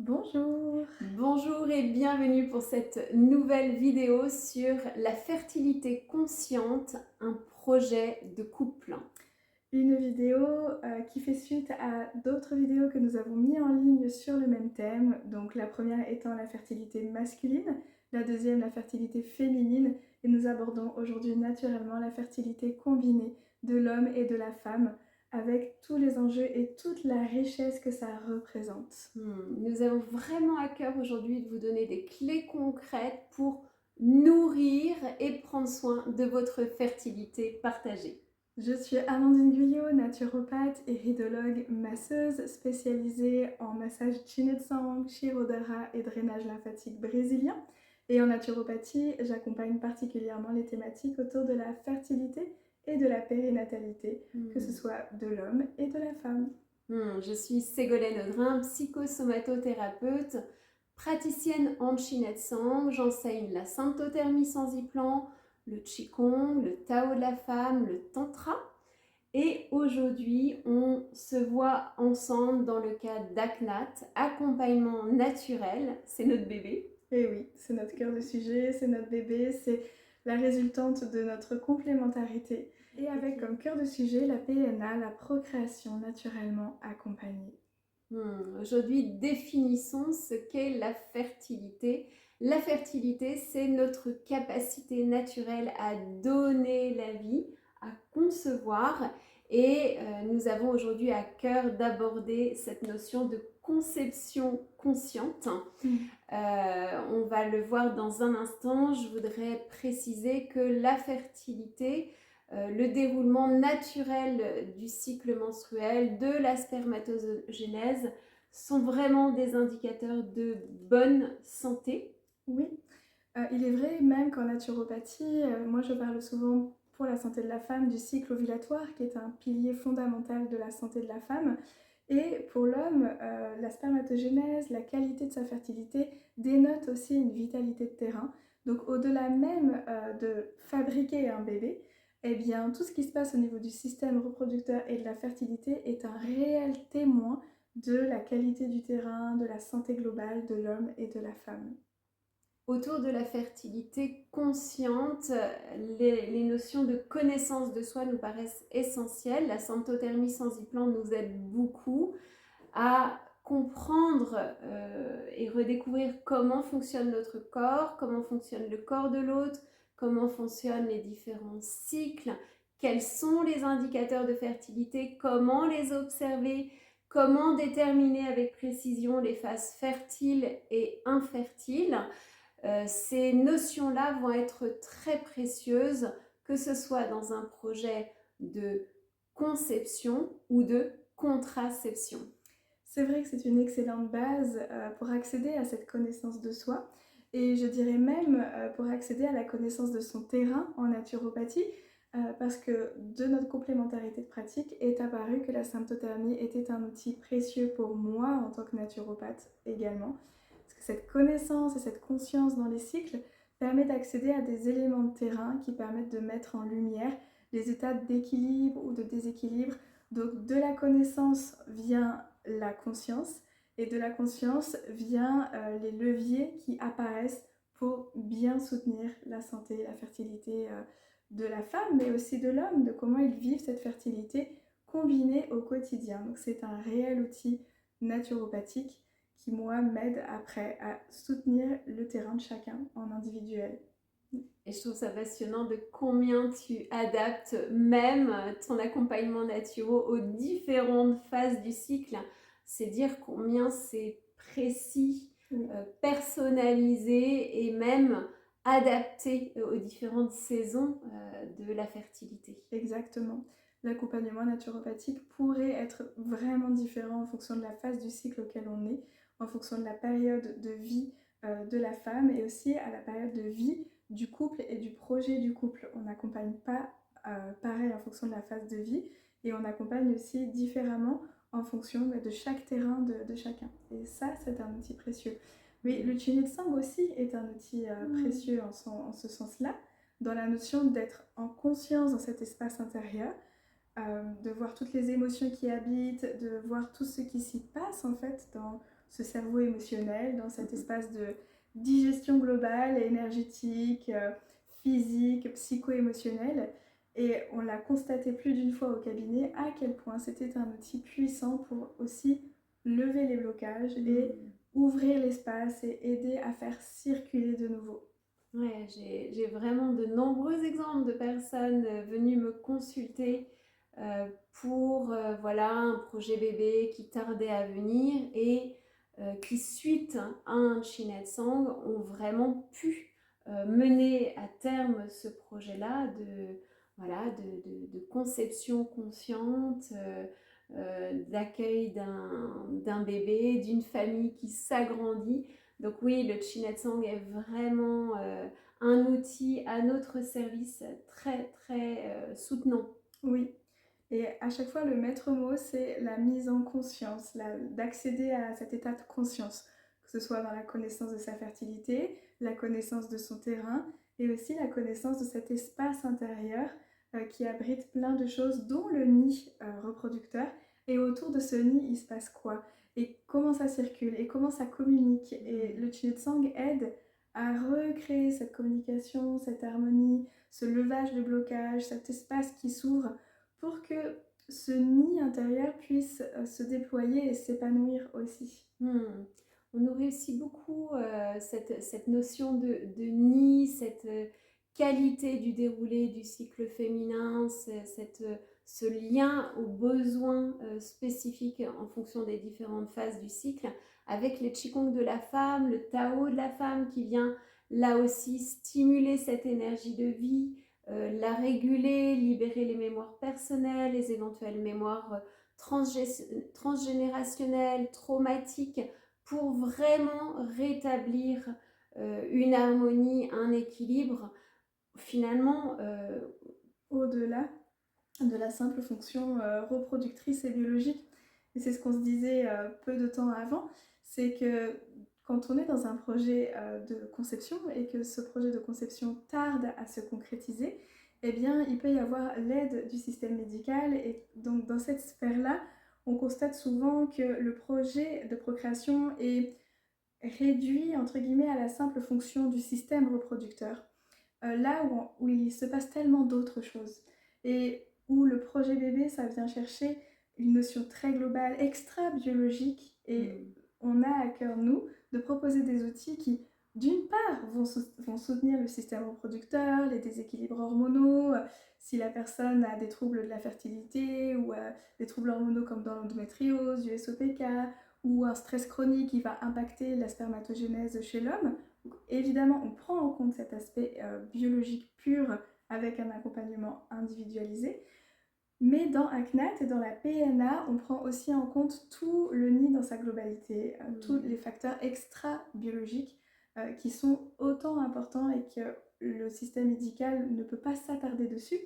Bonjour. Bonjour et bienvenue pour cette nouvelle vidéo sur la fertilité consciente, un projet de couple. Une vidéo qui fait suite à d'autres vidéos que nous avons mis en ligne sur le même thème. Donc la première étant la fertilité masculine, la deuxième la fertilité féminine et nous abordons aujourd'hui naturellement la fertilité combinée de l'homme et de la femme avec tous les enjeux et toute la richesse que ça représente. Nous avons vraiment à cœur aujourd'hui de vous donner des clés concrètes pour nourrir et prendre soin de votre fertilité partagée. Je suis Amandine Guyot, naturopathe et ridologue masseuse spécialisée en massage Chinetsang, Shirodara et drainage lymphatique brésilien. Et en naturopathie, j'accompagne particulièrement les thématiques autour de la fertilité et de la périnatalité, que ce soit de l'homme et de la femme. Je suis Ségolène Audrin, psychosomatothérapeute, praticienne en Shinetsang. J'enseigne la symptothermie sans y-plan, le Qigong, le Tao de la femme, le Tantra. Et aujourd'hui, on se voit ensemble dans le cadre d'ACNAT, accompagnement naturel, c'est notre bébé. Et oui, c'est notre cœur de sujet, c'est notre bébé, c'est la résultante de notre complémentarité. Et avec comme cœur de sujet la PNA, la procréation naturellement accompagnée. Aujourd'hui, définissons ce qu'est la fertilité. La fertilité, c'est notre capacité naturelle à donner la vie, à concevoir. Et nous avons aujourd'hui à cœur d'aborder cette notion de conception consciente. On va le voir dans un instant. Je voudrais préciser que la fertilité, le déroulement naturel du cycle menstruel, de la spermatogénèse, sont vraiment des indicateurs de bonne santé. Oui, il est vrai même qu'en naturopathie, moi je parle souvent pour la santé de la femme du cycle ovulatoire qui est un pilier fondamental de la santé de la femme. Et pour l'homme, la spermatogénèse, la qualité de sa fertilité dénote aussi une vitalité de terrain. Donc au-delà même de fabriquer un bébé, eh bien tout ce qui se passe au niveau du système reproducteur et de la fertilité est un réel témoin de la qualité du terrain, de la santé globale de l'homme et de la femme. Autour de la fertilité consciente, les notions de connaissance de soi nous paraissent essentielles. La symptothermie sans y-plan nous aide beaucoup à comprendre et redécouvrir comment fonctionne notre corps, comment fonctionne le corps de l'autre, comment fonctionnent les différents cycles, quels sont les indicateurs de fertilité, comment les observer, comment déterminer avec précision les phases fertiles et infertiles. Ces notions-là vont être très précieuses, que ce soit dans un projet de conception ou de contraception. C'est vrai que c'est une excellente base pour accéder à cette connaissance de soi et je dirais même pour accéder à la connaissance de son terrain en naturopathie parce que de notre complémentarité de pratique est apparu que la symptothermie était un outil précieux pour moi en tant que naturopathe également. Parce que cette connaissance et cette conscience dans les cycles permet d'accéder à des éléments de terrain qui permettent de mettre en lumière les états d'équilibre ou de déséquilibre. Donc de la connaissance vient la conscience et de la conscience vient les leviers qui apparaissent pour bien soutenir la santé, la fertilité de la femme, mais aussi de l'homme, de comment ils vivent cette fertilité combinée au quotidien. Donc c'est un réel outil naturopathique qui, moi, m'aide après à soutenir le terrain de chacun en individuel. Et je trouve ça passionnant de combien tu adaptes même ton accompagnement naturel aux différentes phases du cycle. C'est dire combien c'est précis, Oui. personnalisé et même adapté aux différentes saisons de la fertilité. Exactement. L'accompagnement naturopathique pourrait être vraiment différent en fonction de la phase du cycle auquel on est, en fonction de la période de vie de la femme et aussi à la période de vie du couple et du projet du couple. On n'accompagne pas pareil en fonction de la phase de vie et on accompagne aussi différemment en fonction de chaque terrain de chacun. Et ça, c'est un outil précieux. Mais le tunnel de sang aussi est un outil précieux en ce sens-là, dans la notion d'être en conscience dans cet espace intérieur, de voir toutes les émotions qui habitent, de voir tout ce qui s'y passe en fait dans ce cerveau émotionnel, dans cet Mhm. espace de digestion globale, énergétique, physique, psycho-émotionnelle. Et on l'a constaté plus d'une fois au cabinet à quel point c'était un outil puissant pour aussi lever les blocages et Mm. ouvrir l'espace et aider à faire circuler de nouveau. Ouais, j'ai vraiment de nombreux exemples de personnes venues me consulter pour voilà, un projet bébé qui tardait à venir et qui, suite à un Shinetsang, ont vraiment pu mener à terme ce projet-là voilà, de conception consciente, d'accueil d'un bébé, d'une famille qui s'agrandit. Donc oui, le Chinetsang est vraiment un outil à notre service très très soutenant. Oui, et à chaque fois, le maître mot, c'est la mise en conscience, d'accéder à cet état de conscience, que ce soit dans la connaissance de sa fertilité, la connaissance de son terrain, et aussi la connaissance de cet espace intérieur qui abrite plein de choses, dont le nid reproducteur. Et autour de ce nid, il se passe quoi? Et comment ça circule? Et comment ça communique? Et le Chinetsang aide à recréer cette communication, cette harmonie, ce levage de blocage, cet espace qui s'ouvre pour que ce nid intérieur puisse se déployer et s'épanouir aussi. On nourrit aussi beaucoup cette notion de nid, cette qualité du déroulé du cycle féminin, ce lien aux besoins spécifiques en fonction des différentes phases du cycle, avec les Qigong de la femme, le Tao de la femme qui vient là aussi stimuler cette énergie de vie, la réguler, libérer les mémoires personnelles, les éventuelles mémoires transgénérationnelles, traumatiques, pour vraiment rétablir une harmonie, un équilibre, finalement. Au-delà de la simple fonction reproductrice et biologique. Et c'est ce qu'on se disait peu de temps avant, c'est que quand on est dans un projet de conception et que ce projet de conception tarde à se concrétiser, eh bien, il peut y avoir l'aide du système médical. Et donc, dans cette sphère-là, on constate souvent que le projet de procréation est réduit, entre guillemets, à la simple fonction du système reproducteur. Là où il se passe tellement d'autres choses. Et où le projet bébé, ça vient chercher une notion très globale, extra-biologique. Et on a à cœur, nous, de proposer des outils qui, d'une part, vont soutenir le système reproducteur, les déséquilibres hormonaux, si la personne a des troubles de la fertilité ou des troubles hormonaux comme dans l'endométriose, du SOPK, ou un stress chronique qui va impacter la spermatogénèse chez l'homme. Évidemment, on prend en compte cet aspect biologique pur avec un accompagnement individualisé. Mais dans ACNAT et dans la PNA, on prend aussi en compte tout le nid dans sa globalité, tous les facteurs extra-biologiques qui sont autant importants et que le système médical ne peut pas s'attarder dessus.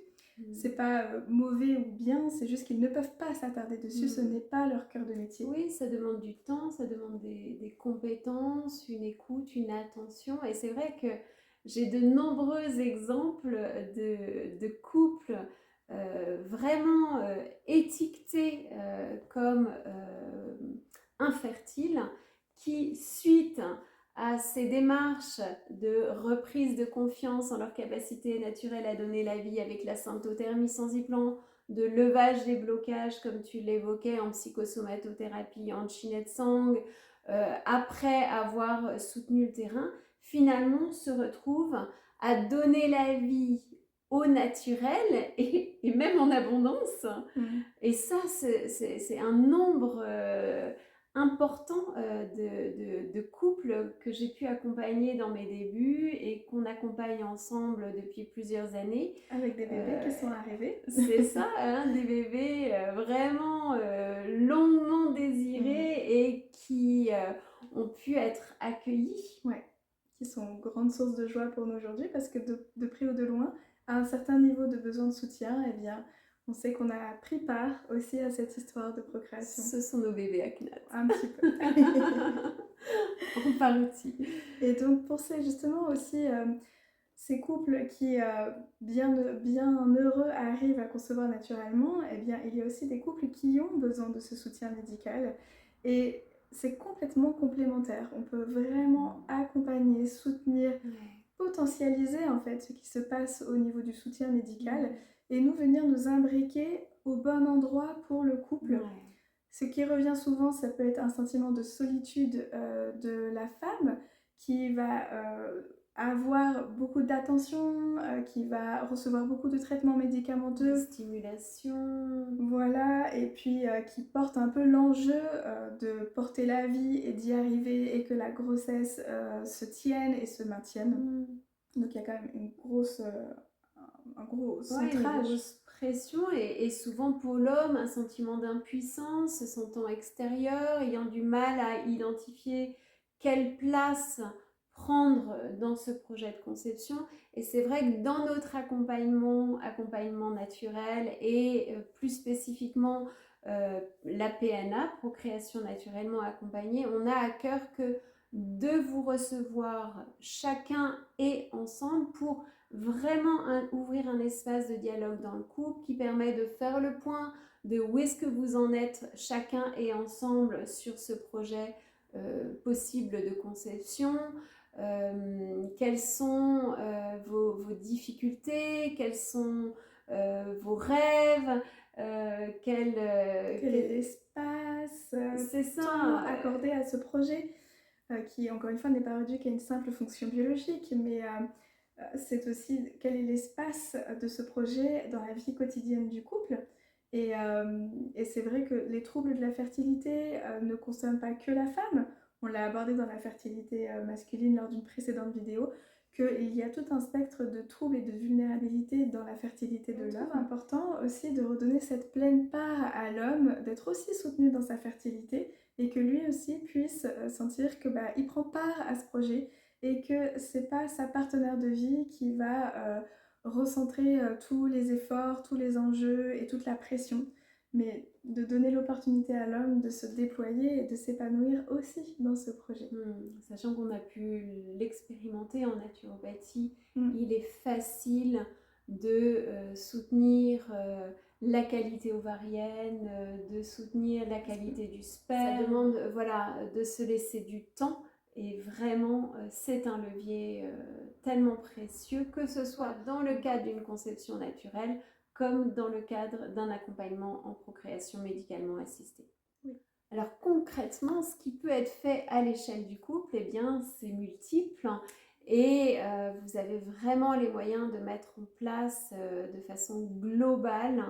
C'est pas mauvais ou bien, c'est juste qu'ils ne peuvent pas s'attarder dessus, ce n'est pas leur cœur de métier. Oui, ça demande du temps, ça demande des compétences, une écoute, une attention. Et c'est vrai que j'ai de nombreux exemples de couples vraiment étiquetés comme infertiles qui, suite à ces démarches de reprise de confiance en leur capacité naturelle à donner la vie avec la symptothermie sans y-plan, de levage des blocages, comme tu l'évoquais, en psychosomatothérapie, en Chinetsang, après avoir soutenu le terrain, finalement se retrouvent à donner la vie au naturel et même en abondance. Et ça, c'est un nombre important de couples que j'ai pu accompagner dans mes débuts et qu'on accompagne ensemble depuis plusieurs années. Avec des bébés qui sont arrivés. C'est ça, hein, des bébés vraiment longuement désirés et qui ont pu être accueillis. Ouais, qui sont grande source de joie pour nous aujourd'hui parce que de près ou de loin, à un certain niveau de besoin de soutien, eh bien, on sait qu'on a pris part aussi à cette histoire de procréation. Ce sont nos bébés ACNAT. Un petit peu. En partie. Et donc pour justement aussi ces couples qui bien heureux arrivent à concevoir naturellement, eh bien il y a aussi des couples qui ont besoin de ce soutien médical. Et c'est complètement complémentaire. On peut vraiment accompagner, soutenir, Ouais. potentialiser en fait ce qui se passe au niveau du soutien médical Mmh. et nous venir nous imbriquer au bon endroit pour le couple. Ouais. Ce qui revient souvent, ça peut être un sentiment de solitude de la femme qui va avoir beaucoup d'attention, qui va recevoir beaucoup de traitements De médicamenteux, stimulation. voilà, et puis qui porte un peu l'enjeu de porter la vie et d'y arriver et que la grossesse se tienne et se maintienne. Mmh. Donc il y a quand même une grosse, un gros Ouais, une centrage. grosse pression et souvent pour l'homme, un sentiment d'impuissance, se sentant extérieur, ayant du mal à identifier quelle place prendre dans ce projet de conception. Et c'est vrai que dans notre accompagnement naturel et plus spécifiquement la PNA, procréation naturellement accompagnée, on a à cœur que de vous recevoir chacun et ensemble pour vraiment ouvrir un espace de dialogue dans le couple qui permet de faire le point de où est-ce que vous en êtes chacun et ensemble sur ce projet possible de conception, quelles sont vos difficultés, quels sont vos rêves, Quel est l'espace, c'est temps ça, accordé à ce projet qui, encore une fois, n'est pas réduit qu'à une simple fonction biologique, mais c'est aussi quel est l'espace de ce projet dans la vie quotidienne du couple. Et c'est vrai que les troubles de la fertilité ne concernent pas que la femme. On l'a abordé dans la fertilité masculine lors d'une précédente vidéo, qu'il y a tout un spectre de troubles et de vulnérabilité dans la fertilité de l'homme. C'est important aussi de redonner cette pleine part à l'homme, d'être aussi soutenu dans sa fertilité et que lui aussi puisse sentir que il prend part à ce projet et que c'est pas sa partenaire de vie qui va recentrer tous les efforts, tous les enjeux et toute la pression, mais de donner l'opportunité à l'homme de se déployer et de s'épanouir aussi dans ce projet. Sachant qu'on a pu l'expérimenter en naturopathie, Mm. il est facile de soutenir la qualité ovarienne, de soutenir la qualité du sperme. Ça demande voilà, de se laisser du temps et vraiment c'est un levier tellement précieux, que ce soit dans le cadre d'une conception naturelle comme dans le cadre d'un accompagnement en procréation médicalement assistée. Oui. Alors concrètement, ce qui peut être fait à l'échelle du couple, eh bien, c'est multiple et vous avez vraiment les moyens de mettre en place de façon globale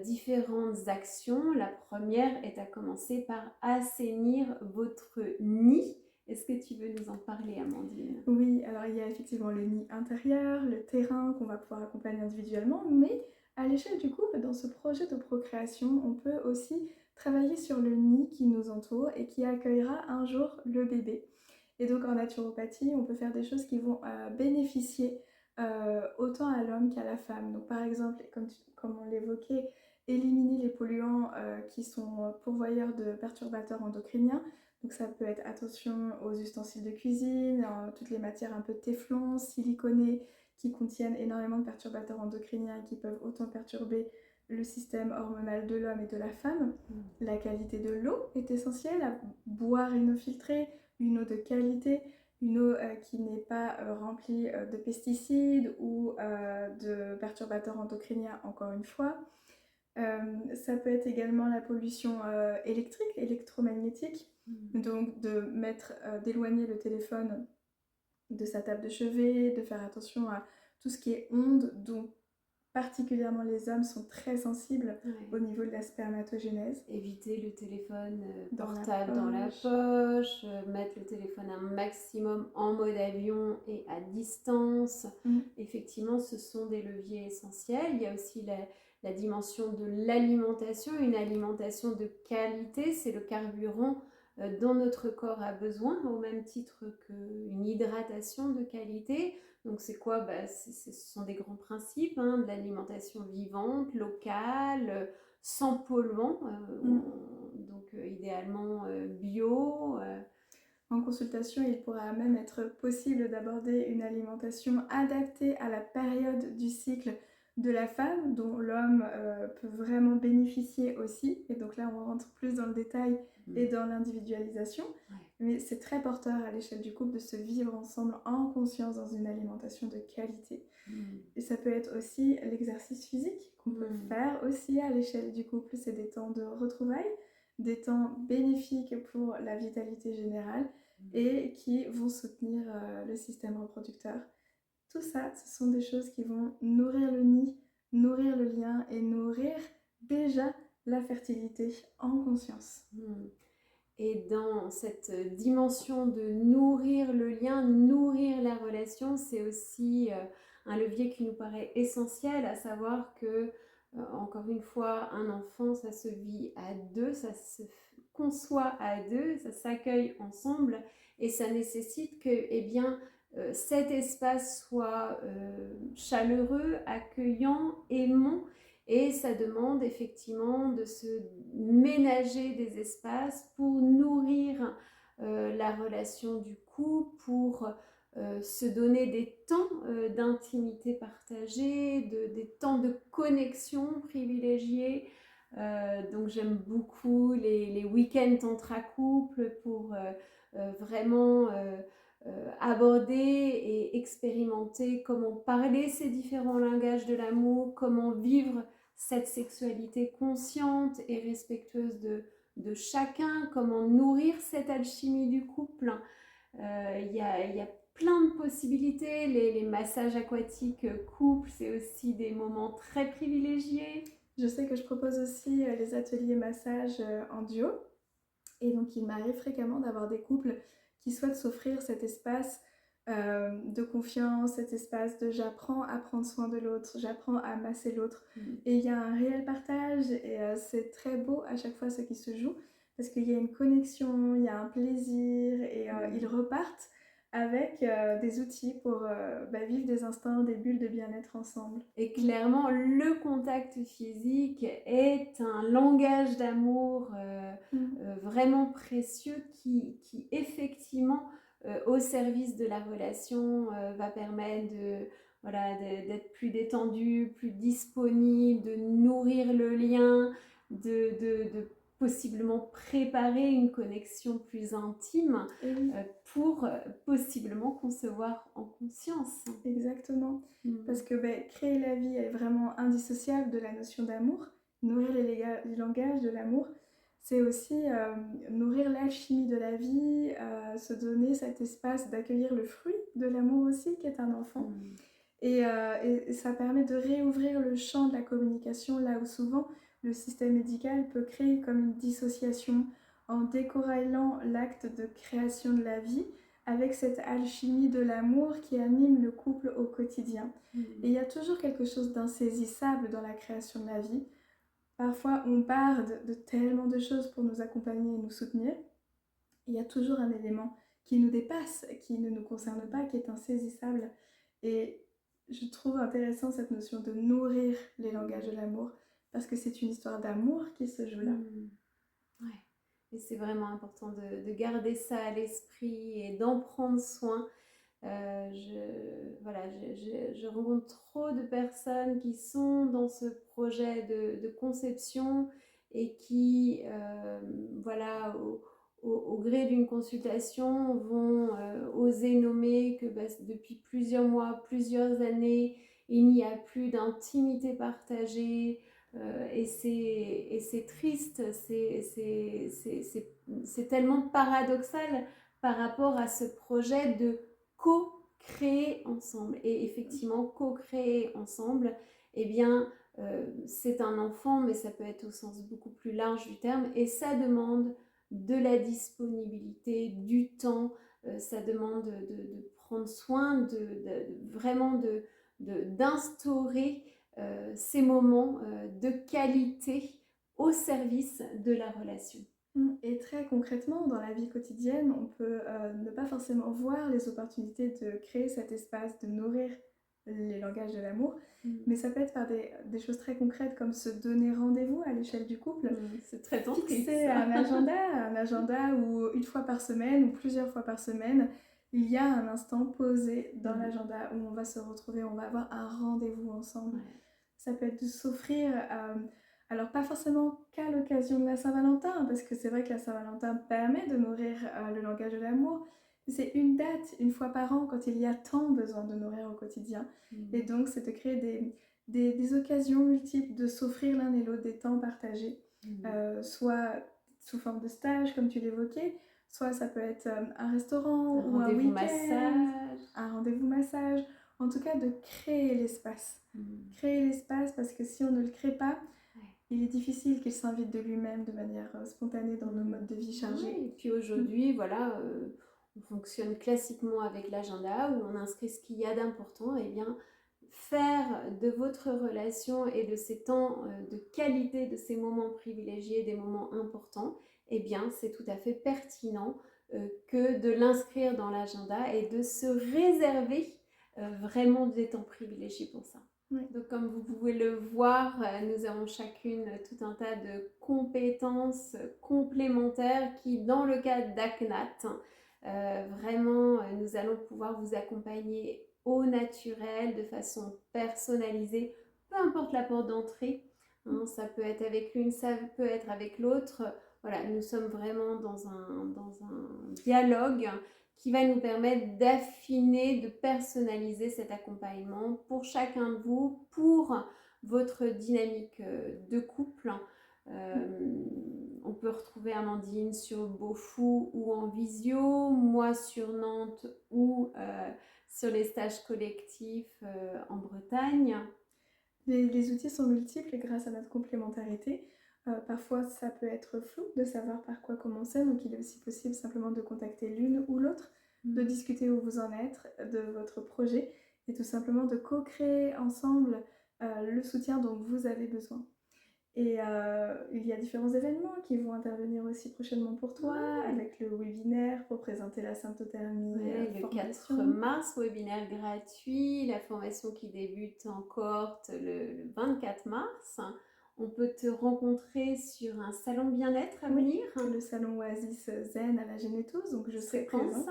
différentes actions. La première est à commencer par assainir votre nid. Est-ce que tu veux nous en parler, Amandine? Oui, alors il y a effectivement le nid intérieur, le terrain qu'on va pouvoir accompagner individuellement, mais à l'échelle du couple, dans ce projet de procréation, on peut aussi travailler sur le nid qui nous entoure et qui accueillera un jour le bébé. Et donc en naturopathie, on peut faire des choses qui vont bénéficier autant à l'homme qu'à la femme. Donc par exemple, comme on l'évoquait, éliminer les polluants qui sont pourvoyeurs de perturbateurs endocriniens. Donc ça peut être attention aux ustensiles de cuisine, toutes les matières un peu téflon, siliconées, qui contiennent énormément de perturbateurs endocriniens et qui peuvent autant perturber le système hormonal de l'homme et de la femme. La qualité de l'eau est essentielle, à boire une eau filtrée, une eau de qualité, une eau qui n'est pas remplie de pesticides ou de perturbateurs endocriniens, encore une fois. Ça peut être également la pollution électrique, électromagnétique, donc d'éloigner le téléphone de sa table de chevet, de faire attention à tout ce qui est ondes, dont particulièrement les hommes sont très sensibles au niveau de la spermatogénèse. Éviter le téléphone Dans la portable dans la poche, mettre le téléphone un maximum en mode avion et à distance. Effectivement, ce sont des leviers essentiels. Il y a aussi la dimension de l'alimentation, une alimentation de qualité, c'est le carburant dont notre corps a besoin, au même titre qu'une hydratation de qualité. Donc c'est quoi? Ce sont des grands principes, hein, de l'alimentation vivante, locale, sans polluants, donc idéalement bio. En consultation, il pourra même être possible d'aborder une alimentation adaptée à la période du cycle de la femme, dont l'homme peut vraiment bénéficier aussi. Et donc là, on rentre plus dans le détail et dans l'individualisation. Ouais. Mais c'est très porteur à l'échelle du couple de se vivre ensemble en conscience dans une alimentation de qualité. Et ça peut être aussi l'exercice physique qu'on peut faire aussi à l'échelle du couple. C'est des temps de retrouvailles, des temps bénéfiques pour la vitalité générale et qui vont soutenir le système reproducteur. Tout ça, ce sont des choses qui vont nourrir le nid, nourrir le lien et nourrir déjà la fertilité en conscience. Et dans cette dimension de nourrir le lien, nourrir la relation, c'est aussi un levier qui nous paraît essentiel, à savoir que, encore une fois, un enfant, ça se vit à deux, ça se conçoit à deux, ça s'accueille ensemble et ça nécessite que, eh bien, cet espace soit chaleureux, accueillant, aimant. Et ça demande effectivement de se ménager des espaces pour nourrir la relation du couple, pour se donner des temps d'intimité partagée, des temps de connexion privilégiés. Donc j'aime beaucoup les week-ends intra-couple pour vraiment aborder et expérimenter comment parler ces différents langages de l'amour, comment vivre cette sexualité consciente et respectueuse de chacun, comment nourrir cette alchimie du couple. Y a plein de possibilités. Les massages aquatiques couple, c'est aussi des moments très privilégiés. Je sais que je propose aussi les ateliers massage en duo. Et donc, il m'arrive fréquemment d'avoir des couples qui souhaitent s'offrir cet espace de confiance, cet espace de j'apprends à prendre soin de l'autre, j'apprends à masser l'autre. Et il y a un réel partage et c'est très beau à chaque fois ce qui se joue parce qu'il y a une connexion, il y a un plaisir et ils repartent avec des outils pour vivre des instants, des bulles de bien-être ensemble. Et clairement, le contact physique est un langage d'amour vraiment précieux qui effectivement, au service de la relation, va permettre d'être plus détendu, plus disponible, de nourrir le lien, de possiblement préparer une connexion plus intime pour possiblement concevoir en conscience. Exactement. Parce que créer la vie est vraiment indissociable de la notion d'amour. Nourrir les langages de l'amour, c'est aussi nourrir l'alchimie de la vie, se donner cet espace d'accueillir le fruit de l'amour aussi, qui est un enfant. Et ça permet de réouvrir le champ de la communication, là où souvent le système médical peut créer comme une dissociation en décorrélant l'acte de création de la vie avec cette alchimie de l'amour qui anime le couple au quotidien. Et il y a toujours quelque chose d'insaisissable dans la création de la vie. Parfois, on barde de tellement de choses pour nous accompagner et nous soutenir. Il y a toujours un élément qui nous dépasse, qui ne nous concerne pas, qui est insaisissable. Et je trouve intéressant cette notion de nourrir les langages de l'amour, parce que c'est une histoire d'amour qui se joue là. Ouais. Et c'est vraiment important de garder ça à l'esprit et d'en prendre soin. Je rencontre trop de personnes qui sont dans ce projet de conception et qui, au gré d'une consultation, vont oser nommer que depuis plusieurs mois, plusieurs années, il n'y a plus d'intimité partagée. Et c'est triste, c'est tellement paradoxal par rapport à ce projet de co-créer ensemble. Et effectivement, co-créer ensemble, eh bien, c'est un enfant, mais ça peut être au sens beaucoup plus large du terme, et ça demande de la disponibilité, du temps, ça demande de prendre soin, vraiment d'instaurer ces moments de qualité au service de la relation. Et très concrètement, dans la vie quotidienne, on peut ne pas forcément voir les opportunités de créer cet espace, de nourrir les langages de l'amour, mais ça peut être par des choses très concrètes comme se donner rendez-vous à l'échelle du couple, c'est très tantrique, fixer un agenda où une fois par semaine ou plusieurs fois par semaine, il y a un instant posé dans l'agenda où on va se retrouver, on va avoir un rendez-vous ensemble. Ça peut être de s'offrir, alors pas forcément qu'à l'occasion de la Saint-Valentin, hein, parce que c'est vrai que la Saint-Valentin permet de nourrir le langage de l'amour. C'est une date, une fois par an, quand il y a tant besoin de nourrir au quotidien. Et donc, c'est de créer des occasions multiples de s'offrir l'un et l'autre des temps partagés, soit sous forme de stage, comme tu l'évoquais, soit ça peut être un restaurant ou un rendez-vous week-end, massage. un rendez-vous massage. En tout cas, de créer l'espace. Créer l'espace, parce que si on ne le crée pas, il est difficile qu'il s'invite de lui-même de manière spontanée dans nos modes de vie chargés. Oui, et puis aujourd'hui, voilà, on fonctionne classiquement avec l'agenda où on inscrit ce qu'il y a d'important. Et bien, faire de votre relation et de ces temps de qualité, de ces moments privilégiés, des moments importants, eh bien, c'est tout à fait pertinent que de l'inscrire dans l'agenda et de se réserver vraiment des temps privilégiés pour ça. Oui. Donc, comme vous pouvez le voir, nous avons chacune tout un tas de compétences complémentaires qui, dans le cadre d'ACNAT, vraiment, nous allons pouvoir vous accompagner au naturel, de façon personnalisée, peu importe la porte d'entrée. Hein, ça peut être avec l'une, ça peut être avec l'autre. Voilà, nous sommes vraiment dans un dialogue qui va nous permettre d'affiner, de personnaliser cet accompagnement pour chacun de vous, pour votre dynamique de couple. On peut retrouver Amandine sur Beaufou ou en visio, moi sur Nantes ou sur les stages collectifs en Bretagne. Les outils sont multiples grâce à notre complémentarité. Parfois, ça peut être flou de savoir par quoi commencer, donc il est aussi possible simplement de contacter l'une ou l'autre, de discuter où vous en êtes, de votre projet, et tout simplement de co-créer ensemble le soutien dont vous avez besoin. Et il y a différents événements qui vont intervenir aussi prochainement pour toi, avec le webinaire pour présenter la symptothermie le 4 mars, webinaire gratuit, la formation qui débute en cohorte le 24 mars. On peut te rencontrer sur un salon bien-être à venir. C'est le salon Oasis Zen à la Génétose, donc je serai présente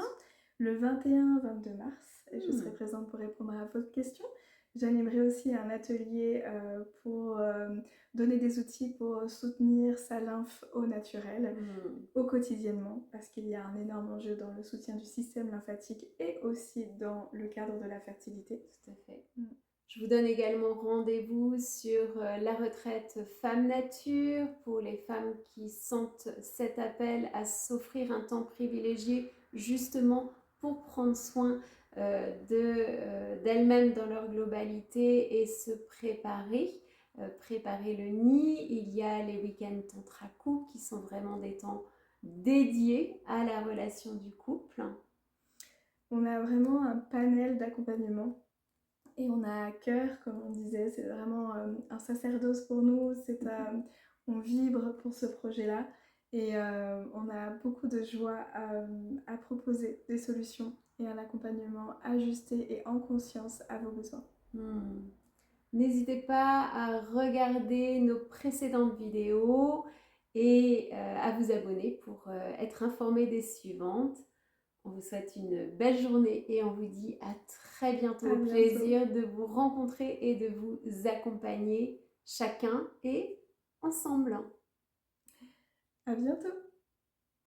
le 21-22 mars et je serai présente pour répondre à vos questions. J'animerai aussi un atelier pour donner des outils pour soutenir sa lymphe au naturel, au quotidiennement, parce qu'il y a un énorme enjeu dans le soutien du système lymphatique et aussi dans le cadre de la fertilité. Tout à fait. Je vous donne également rendez-vous sur la retraite Femme Nature pour les femmes qui sentent cet appel à s'offrir un temps privilégié justement pour prendre soin d'elles-mêmes dans leur globalité et se préparer. Préparer le nid. Il y a les week-ends tantra couple qui sont vraiment des temps dédiés à la relation du couple. On a vraiment un panel d'accompagnement et on a à cœur, comme on disait, c'est vraiment un sacerdoce pour nous, on vibre pour ce projet-là et on a beaucoup de joie à proposer des solutions et un accompagnement ajusté et en conscience à vos besoins. N'hésitez pas à regarder nos précédentes vidéos et à vous abonner pour être informé des suivantes. On vous souhaite une belle journée et on vous dit à très bientôt. Au plaisir de vous rencontrer et de vous accompagner chacun et ensemble. À bientôt.